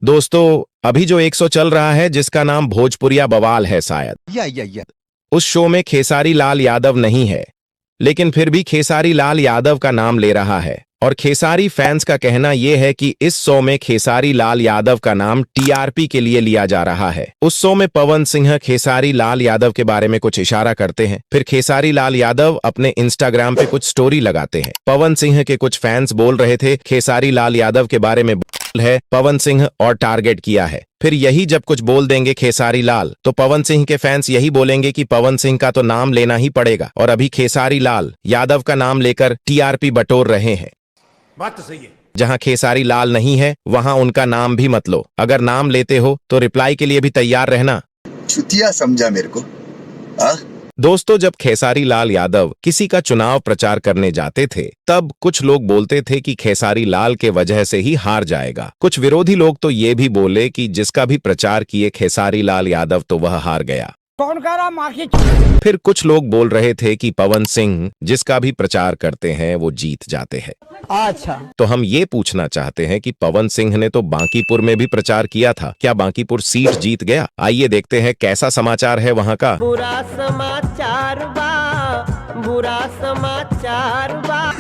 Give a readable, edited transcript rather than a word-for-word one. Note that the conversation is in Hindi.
दोस्तों, अभी जो 100 चल रहा है जिसका नाम भोजपुरिया बवाल है शायद, या उस शो में खेसारी लाल यादव नहीं है, लेकिन फिर भी खेसारी लाल यादव का नाम ले रहा है। और खेसारी फैंस का कहना यह है कि इस शो में खेसारी लाल यादव का नाम टीआरपी के लिए लिया जा रहा है। उस शो में पवन सिंह खेसारी लाल यादव के बारे में कुछ इशारा करते हैं, फिर खेसारी लाल यादव अपने इंस्टाग्राम पे कुछ स्टोरी लगाते हैं। पवन सिंह के कुछ फैंस बोल रहे थे खेसारी लाल यादव के बारे में है पवन सिंह और टारगेट किया है। फिर यही जब कुछ बोल देंगे खेसारी लाल तो पवन सिंह के फैंस यही बोलेंगे कि पवन सिंह का तो नाम लेना ही पड़ेगा, और अभी खेसारी लाल यादव का नाम लेकर टीआरपी बटोर रहे हैं। बात तो सही है। जहां खेसारी लाल नहीं है वहां उनका नाम भी मत लो। अगर नाम लेते हो तो रिप्लाई के लिए भी तैयार रहना। छुतिया समझा मेरे को। दोस्तों, जब खेसारी लाल यादव किसी का चुनाव प्रचार करने जाते थे तब कुछ लोग बोलते थे कि खेसारी लाल के वजह से ही हार जाएगा। कुछ विरोधी लोग तो ये भी बोले कि जिसका भी प्रचार किए खेसारी लाल यादव तो वह हार गया। कौन कह रहा माखी? फिर कुछ लोग बोल रहे थे कि पवन सिंह जिसका भी प्रचार करते हैं वो जीत जाते हैं। अच्छा, तो हम ये पूछना चाहते हैं कि पवन सिंह ने तो बांकीपुर में भी प्रचार किया था, क्या बांकीपुर सीट जीत गया? आइए देखते हैं कैसा समाचार है वहां का। बुरा समाचार बा, बुरा समाचार बा।